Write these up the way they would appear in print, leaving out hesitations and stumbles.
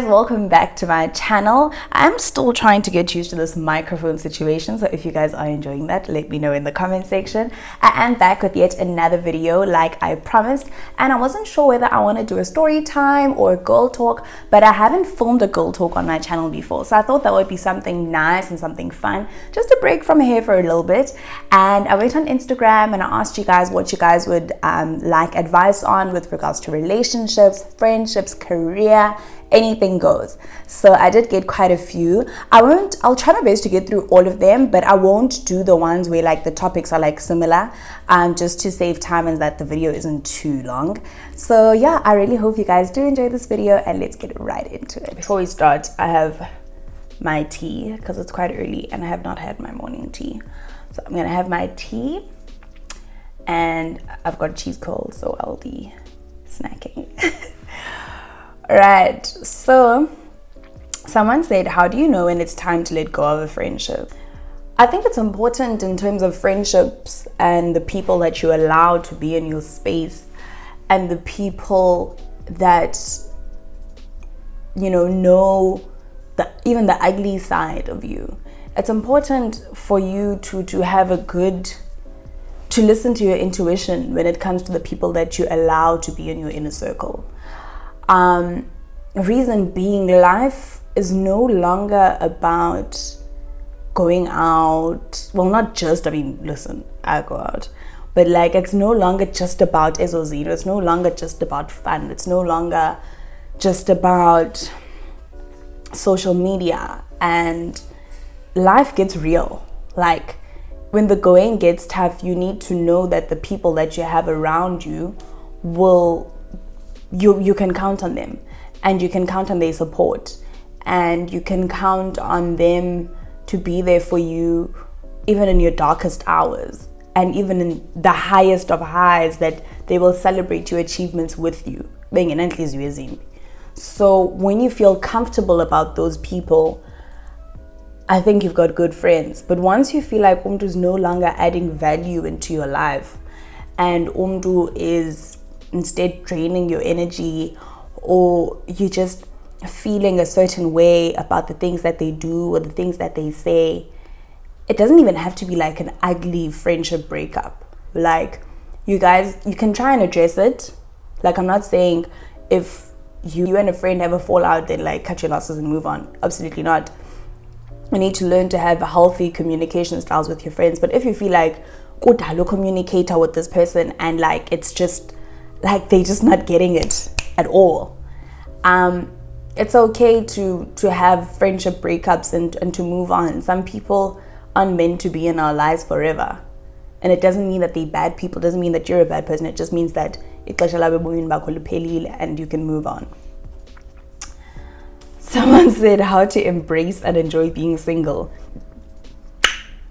guys, welcome back to my channel. I'm still trying to get used to this microphone situation, so if you guys are enjoying that, let me know in the comment section. I am back with yet another video like I promised, and I wasn't sure whether I want to do a story time or a girl talk, but I haven't filmed a girl talk on my channel before, so I thought that would be something nice and something fun, just to break from here for a little bit. And I went on Instagram and I asked you guys what you guys would like advice on with regards to relationships, friendships, career, anything goes. So I did get quite a few. I'll try my best to get through all of them, but I won't do the ones where like the topics are like similar, just to save time and that the video isn't too long. So yeah, I really hope you guys do enjoy this video, and let's get right into it. Before we start, I have my tea because it's quite early and I have not had my morning tea. So I'm gonna have my tea, and I've got cheese curls, so I'll be snacking. Right, so someone said, how do you know when it's time to let go of a friendship? I think it's important in terms of friendships and the people that you allow to be in your space, and the people that know even the ugly side of you. It's important for you to have to listen to your intuition when it comes to the people that you allow to be in your inner circle. Reason being, life is no longer about going out. Well, not just, listen, I go out, but like it's no longer just about ezozino. It's no longer just about fun. It's no longer just about social media, and life gets real. Like when the going gets tough, you need to know that the people that you have around you you can count on them, and you can count on their support, and you can count on them to be there for you even in your darkest hours, and even in the highest of highs, that they will celebrate your achievements with you. So when you feel comfortable about those people, I think you've got good friends. But once you feel like Umdu is no longer adding value into your life, and Umdu is instead draining your energy, or you're just feeling a certain way about the things that they do or the things that they say, it doesn't even have to be like an ugly friendship breakup. Like you can try and address it. Like, I'm not saying if you and a friend have a fallout, then like cut your losses and move on. Absolutely not. You need to learn to have healthy communication styles with your friends. But if you feel like communicator with this person, and like it's just like they're just not getting it at all, it's okay to have friendship breakups and to move on. Some people aren't meant to be in our lives forever, and it doesn't mean that they're bad people. It doesn't mean that you're a bad person. It just means that and you can move on. Someone said, how to embrace and enjoy being single.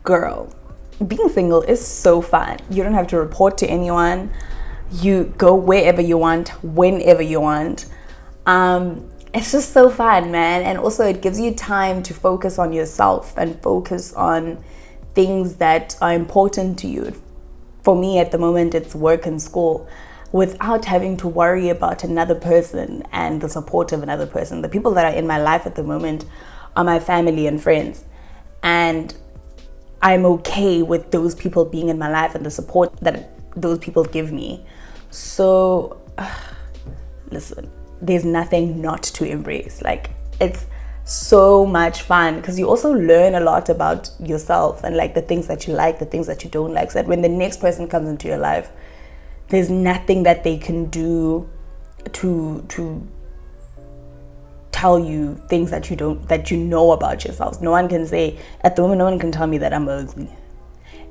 Girl, being single is so fun. You don't have to report to anyone. You go wherever you want, whenever you want. It's just so fun, man. And also it gives you time to focus on yourself and focus on things that are important to you. For me at the moment, it's work and school, without having to worry about another person and the support of another person. The people that are in my life at the moment are my family and friends, and I'm okay with those people being in my life and the support that those people give me. So listen, there's nothing not to embrace. Like, it's so much fun because you also learn a lot about yourself and like the things that you like, the things that you don't like, so that when the next person comes into your life, there's nothing that they can do to tell you things that you know about yourselves. No one can say, at the moment, no one can tell me that I'm ugly.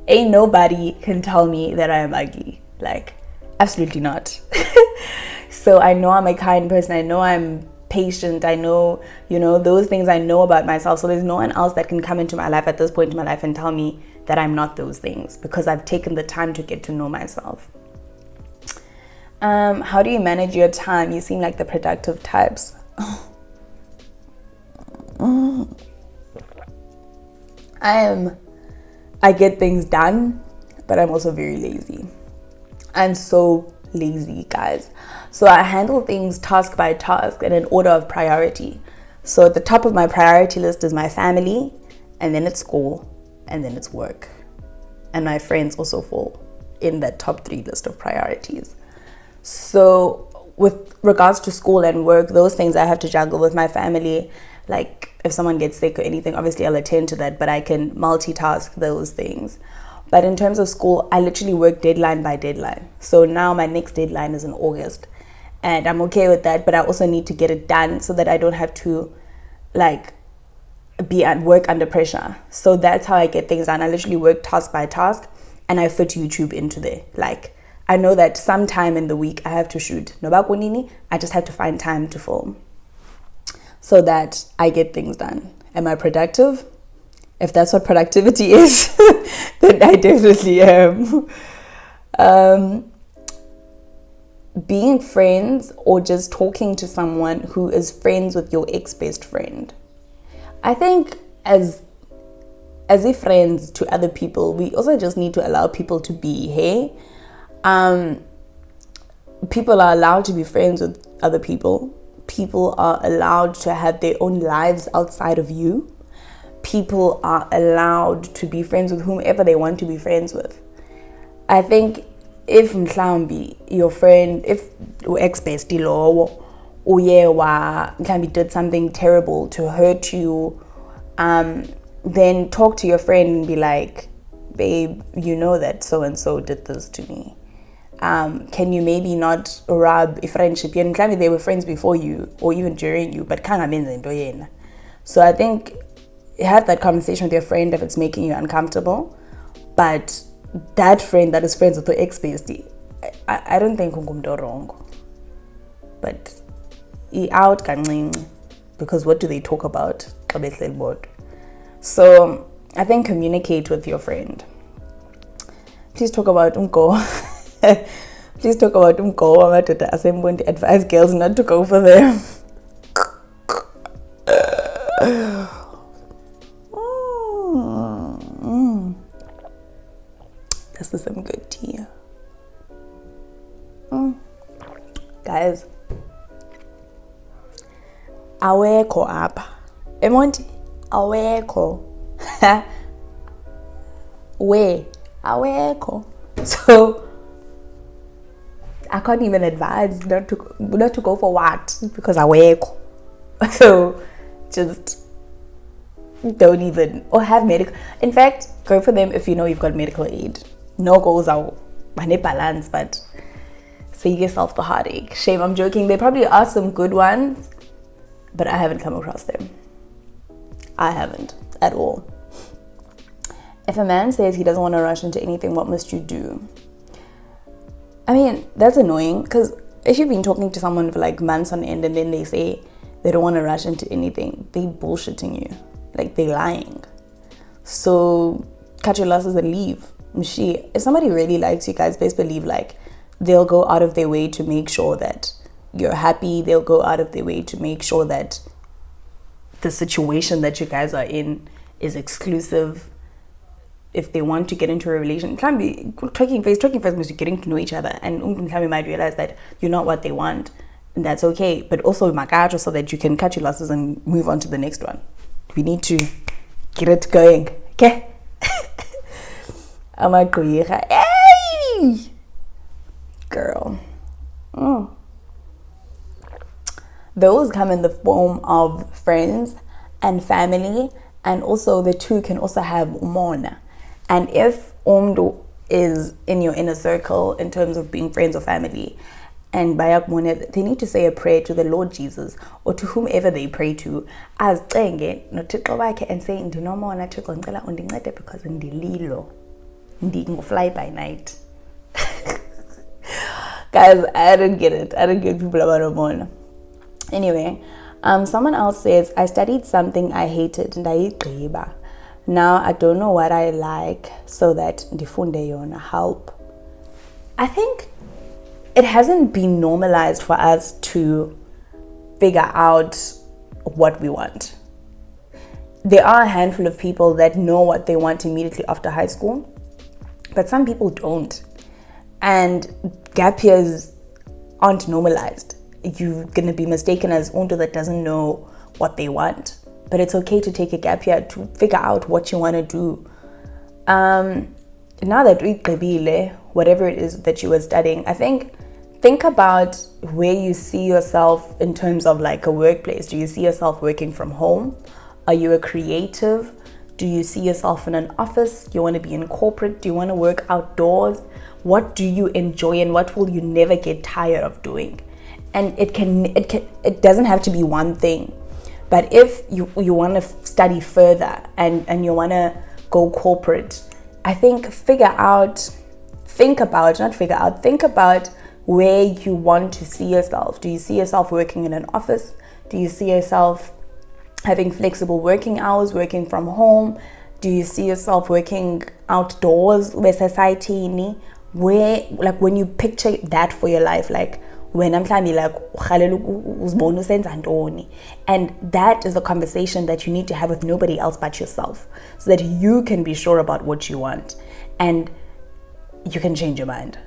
Ain't nobody can tell me that I am ugly. Like, absolutely not. So I know I'm a kind person. I know I'm patient. I know, those things I know about myself. So there's no one else that can come into my life at this point in my life and tell me that I'm not those things, because I've taken the time to get to know myself. How do you manage your time? You seem like the productive types. I get things done, but I'm also very lazy. I'm so lazy, guys. So I handle things task by task and in order of priority. So at the top of my priority list is my family, and then it's school, and then it's work. And my friends also fall in that top 3 list of priorities. So with regards to school and work, those things I have to juggle with my family. Like if someone gets sick or anything, obviously I'll attend to that, but I can multitask those things. But in terms of school, I literally work deadline by deadline. So now my next deadline is in August, and I'm okay with that, but I also need to get it done so that I don't have to like be at work under pressure. So that's how I get things done. I literally work task by task, and I fit YouTube into there. Like I know that sometime in the week I have to shoot. I just have to find time to film so that I get things done. Am I productive? If that's what productivity is, then I definitely am. Being friends or just talking to someone who is friends with your ex-best friend. I think as if friends to other people, we also just need to allow people to be, hey? People are allowed to be friends with other people. People are allowed to have their own lives outside of you. People are allowed to be friends with whomever they want to be friends with. I think if mhlambi your friend, if ex-bestie lowo uyewa mhlambi did something terrible to hurt you, then talk to your friend and be like, babe, you know that so and so did this to me. Can you maybe not rub a friendship? Maybe they were friends before you or even during you, but so I think have that conversation with your friend if it's making you uncomfortable. But that friend that is friends with your ex-bestie, I don't think ungumdo wrong. But out because what do they talk about? So I think communicate with your friend. Please talk about Please talk about advise girls not to go for them. This is some good tea. Guys, aweko apa. Emonti, aweko. Aweko. So I can't even advise not to go for what, because aweko. So just don't even, or have medical. In fact, go for them if you know you've got medical aid. No goals are balance, but save yourself the heartache. Shame, I'm joking. There probably are some good ones, but I haven't come across them. I haven't at all. If a man says he doesn't want to rush into anything, what must you do? I mean, that's annoying, because if you've been talking to someone for like months on end and then they say they don't want to rush into anything, they bullshitting you. Like, they're lying. So cut your losses and leave. If somebody really likes you, guys, best believe like they'll go out of their way to make sure that you're happy. They'll go out of their way to make sure that the situation that you guys are in is exclusive. If they want to get into a relation, it can be talking face means you're getting to know each other, and you might realize that you're not what they want, and that's okay. But also magajo, so that you can cut your losses and move on to the next one. We need to get it going, okay? Hey! Girl. Those come in the form of friends and family, and also the two can also have umona. And if umdu is in your inner circle in terms of being friends or family, and bayak mone, they need to say a prayer to the Lord Jesus or to whomever they pray to, as tenge no thixo wakhe, and say ndinomona thixo ngicela undincede because ndililo fly by night. Guys, I don't get it. I don't get people about umona. Anyway, someone else says, I studied something I hated and I now I don't know what I like, so that ndifunde yona help. I think it hasn't been normalized for us to figure out what we want. There are a handful of people that know what they want immediately after high school, but some people don't. And gap years aren't normalized. You're going to be mistaken as Unto that doesn't know what they want. But it's okay to take a gap year to figure out what you want to do. Now that we whatever it is that you were studying, I think about where you see yourself in terms of like a workplace. Do you see yourself working from home? Are you a creative? Do you see yourself in an office? Do you want to be in corporate? Do you want to work outdoors? What do you enjoy and what will you never get tired of doing? And it doesn't have to be one thing. But if you want to study further and you want to go corporate, I think think about where you want to see yourself. Do you see yourself working in an office? Do you see yourself having flexible working hours, working from home? Do you see yourself working outdoors where society, where, like, when you picture that for your life, like when I'm telling you, like, and that is a conversation that you need to have with nobody else but yourself, so that you can be sure about what you want, and you can change your mind.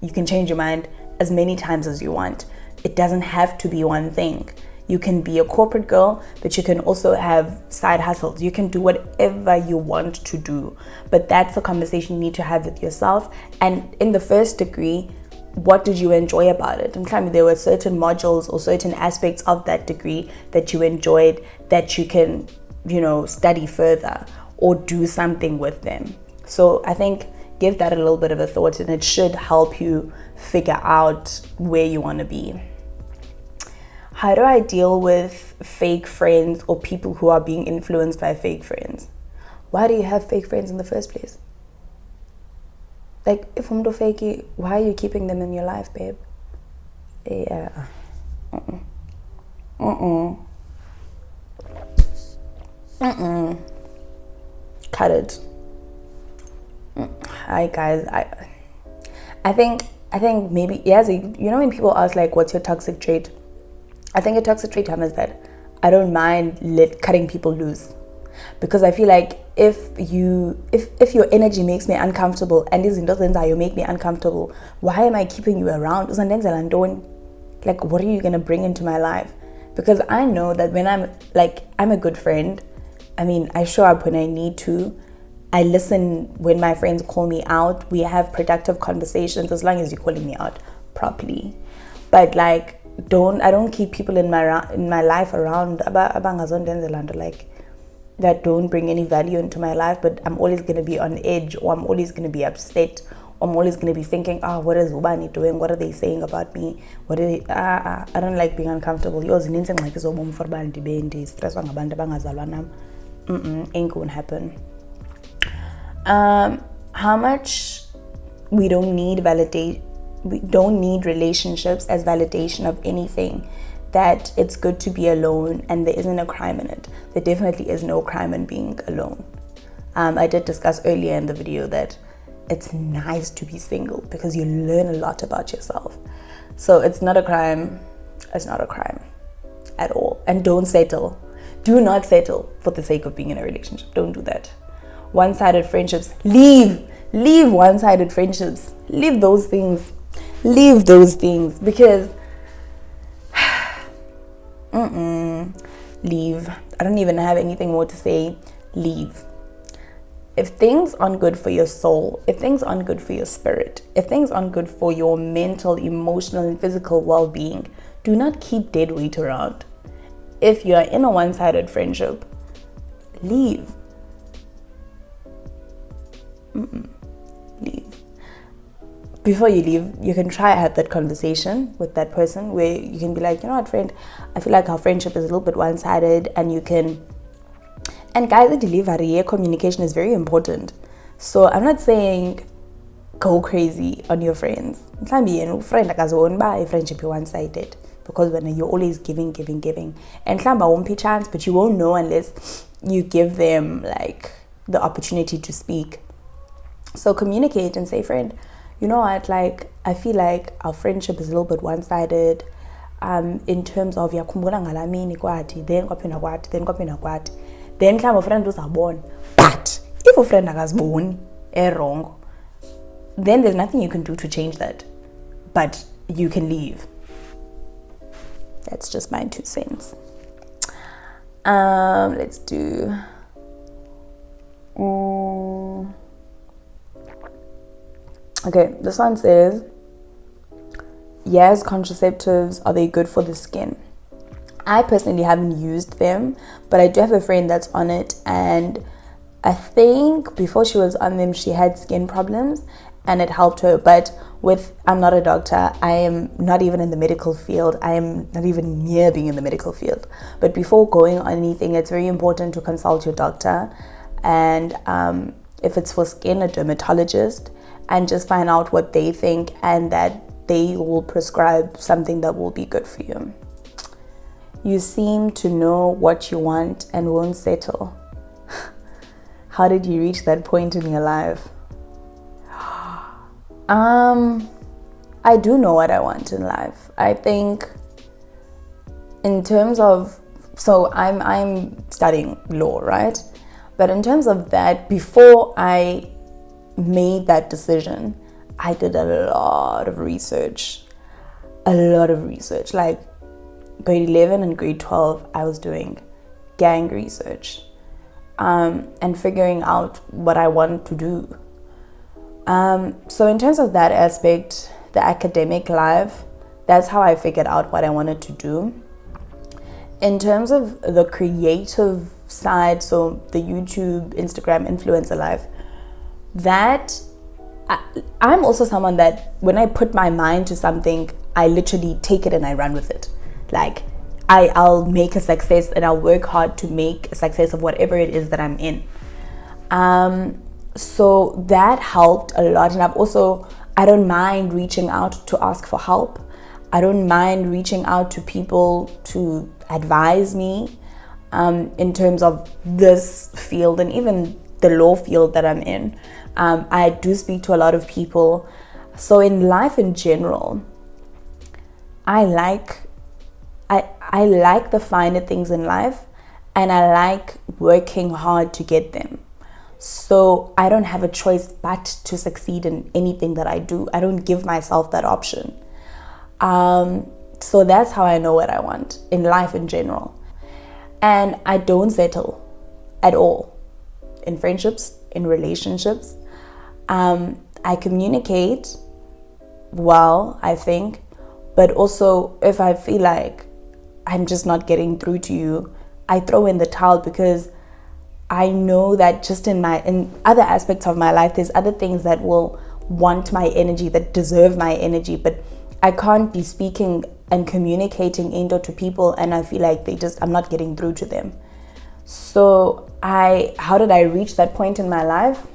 You can change your mind as many times as you want. It doesn't have to be one thing. You can be a corporate girl, but you can also have side hustles. You can do whatever you want to do. But that's a conversation you need to have with yourself. And in the first degree, what did you enjoy about it? And tell me, there were certain modules or certain aspects of that degree that you enjoyed that you can, study further or do something with them. So I think give that a little bit of a thought, and it should help you figure out where you want to be. How do I deal with fake friends or people who are being influenced by fake friends? Why do you have fake friends in the first place? Like, if I'm fake, why are you keeping them in your life, babe? Yeah. Cut it. Hi guys, I think maybe, yes, when people ask like, what's your toxic trait? I think a toxic trait is that I don't mind cutting people loose, because I feel like if your energy makes me uncomfortable and these you make me uncomfortable, why am I keeping you around? Like, what are you gonna bring into my life? Because I know that when I'm a good friend. I mean, I show up when I need to. I listen when my friends call me out. We have productive conversations, as long as you're calling me out properly. But like, I don't keep people in my life around like that don't bring any value into my life. But I'm always gonna be on edge, or I'm always gonna be upset, or I'm always gonna be thinking, what is Ubani doing? What are they saying about me? What are they? I don't like being uncomfortable. Ain't gonna happen. How much we don't need relationships as validation of anything, that it's good to be alone and there isn't a crime in it. There definitely is no crime in being alone. I did discuss earlier in the video that it's nice to be single because you learn a lot about yourself. So it's not a crime. It's not a crime at all. And don't settle. Do not settle for the sake of being in a relationship. Don't do that. One-sided friendships, leave one-sided friendships. Leave those things because leave. I don't even have anything more to say. Leave. If things aren't good for your soul, if things aren't good for your spirit, if things aren't good for your mental, emotional, and physical well-being, do not keep dead weight around. If you are in a one-sided friendship, leave. Leave. Before you leave, you can try have that conversation with that person where you can be like, you know what, friend, I feel like our friendship is a little bit one-sided, and you can. And guys, the delivery communication is very important. So I'm not saying go crazy on your friends. Friend like a friendship you one-sided, because when you're always giving, and won't be chance, but you won't know unless you give them like the opportunity to speak. So communicate and say, friend, you know what, like, I feel like our friendship is a little bit one-sided in terms of yakhumbula ngalamini kwati, then kwapina kwati, then a friend was born. But if a friend is born wrong, then there's nothing you can do to change that. But you can leave. That's just my 2 cents. Let's do. Okay, this one says, yes, contraceptives, are they good for the skin? I personally haven't used them, but I do have a friend that's on it, and I think before she was on them, she had skin problems and it helped her. But I'm not a doctor. I am not even in the medical field. I am not even near being in the medical field. But before going on anything, it's very important to consult your doctor. And if it's for skin, a dermatologist, and just find out what they think, and that they will prescribe something that will be good for you. You seem to know what you want and won't settle. How did you reach that point in your life? I do know what I want in life. I think in terms of, so I'm studying law, right? But in terms of that, before I made that decision, I did a lot of research. Like grade 11 and grade 12, I was doing gang research and figuring out what I want to do. So in terms of that aspect, the academic life, that's how I figured out what I wanted to do. In terms of the creative side, so the YouTube, Instagram, influencer life, that I'm also someone that when I put my mind to something, I literally take it and I run with it. Like I'll make a success and I'll work hard to make a success of whatever it is that I'm in. So that helped a lot. And I don't mind reaching out to ask for help. I don't mind reaching out to people to advise me in terms of this field and even the law field that I'm in. I do speak to a lot of people. So in life in general, I like the finer things in life, and I like working hard to get them. So I don't have a choice but to succeed in anything that I do. I don't give myself that option. So that's how I know what I want in life in general. And I don't settle at all in friendships, in relationships. I communicate well, I think, but also if I feel like I'm just not getting through to you, I throw in the towel, because I know that just in other aspects of my life, there's other things that will want my energy, that deserve my energy, but I can't be speaking and communicating to people and I feel like I'm not getting through to them. So how did I reach that point in my life?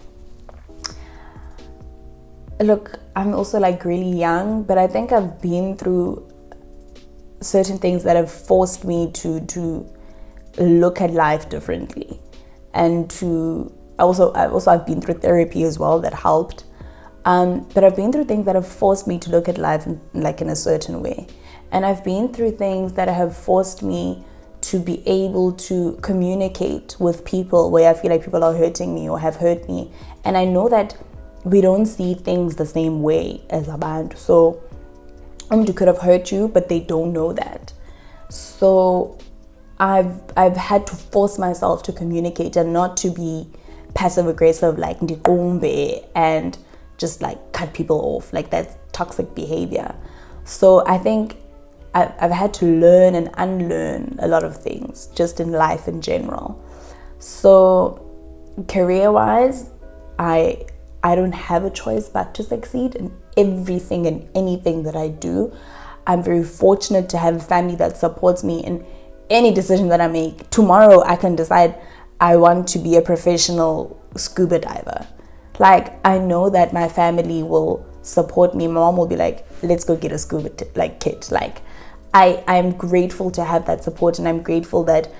Look, I'm also like really young, but I think I've been through certain things that have forced me to look at life differently, and I've been through therapy as well that helped. But I've been through things that have forced me to look at life in a certain way, and I've been through things that have forced me to be able to communicate with people where I feel like people are hurting me or have hurt me, and I know that we don't see things the same way as a band. So they could have hurt you, but they don't know that. So I've had to force myself to communicate and not to be passive aggressive like ndikumbe and just like cut people off. Like that's toxic behavior. So I think I've had to learn and unlearn a lot of things just in life in general. So career-wise, I don't have a choice but to succeed in everything and anything that I do. I'm very fortunate to have a family that supports me in any decision that I make. Tomorrow I can decide I want to be a professional scuba diver. Like I know that my family will support me. My mom will be like, let's go get a scuba kit. Like I'm grateful to have that support, and I'm grateful that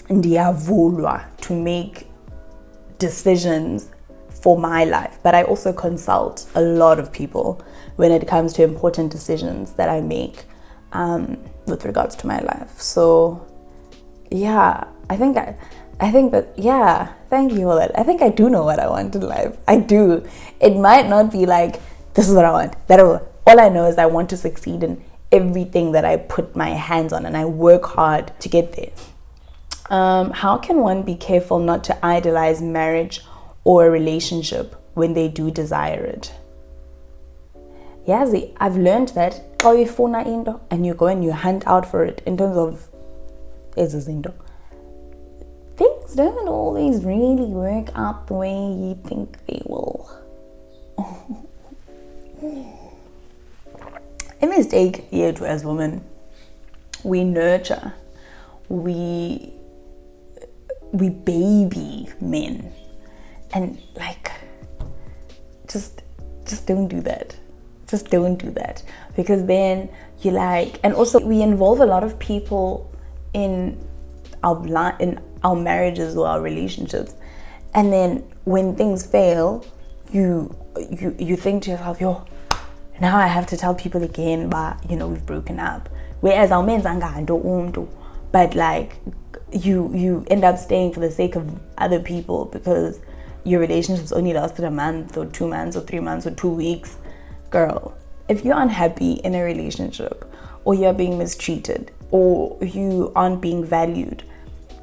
ndiyavulwa to make decisions for my life. But I also consult a lot of people when it comes to important decisions that I make with regards to my life. So yeah, thank you for that. I think I do know what I want in life. I do. It might not be like, this is what I want. All I know is I want to succeed in everything that I put my hands on, and I work hard to get there. How can one be careful not to idolize marriage or a relationship when they do desire it? Yazi, I've learned that and you go and you hunt out for it in terms of things don't always really work out the way you think they will. A mistake here too as women. We nurture, we baby men, and like just don't do that. Just don't do that, because then you like, and also we involve a lot of people in our marriages or our relationships, and then when things fail, you think to yourself, yo, now I have to tell people again, but we've broken up. Whereas our men's but like you end up staying for the sake of other people because your relationships only lasted a month or 2 months or 3 months or 2 weeks. Girl, if you're unhappy in a relationship, or you're being mistreated, or you aren't being valued,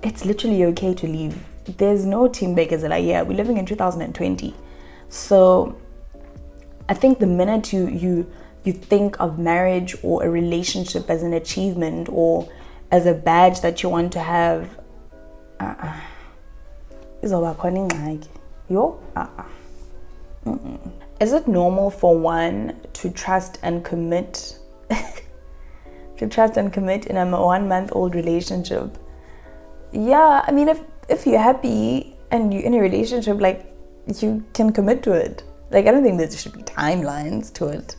it's literally okay to leave. There's no team bakers like, yeah, we're living in 2020. So I think the minute you think of marriage or a relationship as an achievement or as a badge that you want to have, Is it normal for one to trust and commit in a 1-month-old relationship? Yeah, I mean, if you're happy and you're in a relationship, like, you can commit to it. Like, I don't think there should be timelines to it.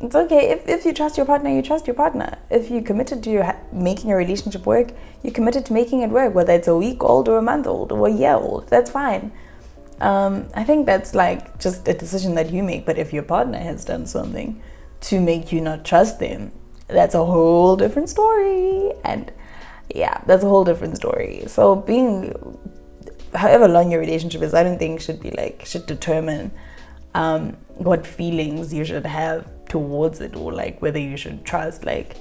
It's okay if you trust your partner, you trust your partner. If you committed to making a relationship work, you committed to making it work, whether it's a week old or a month old or a year old. That's fine. I think that's like just a decision that you make. But if your partner has done something to make you not trust them, that's a whole different story. And yeah, that's a whole different story. So however long your relationship is, I don't think should determine what feelings you should have towards it, or like whether you should trust. Like,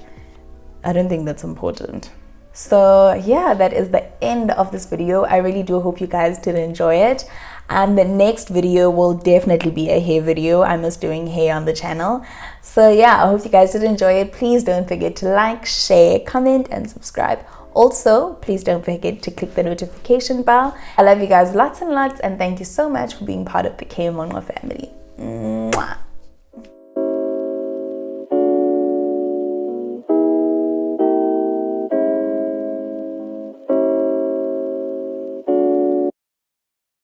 I don't think that's important. So yeah, that is the end of this video. I really do hope you guys did enjoy it. And the next video will definitely be a hair video. I miss doing hair on the channel. So yeah, I hope you guys did enjoy it. Please don't forget to like, share, comment, and subscribe. Also, please don't forget to click the notification bell. I love you guys lots and lots, and thank you so much for being part of the Monqo family. Mwah.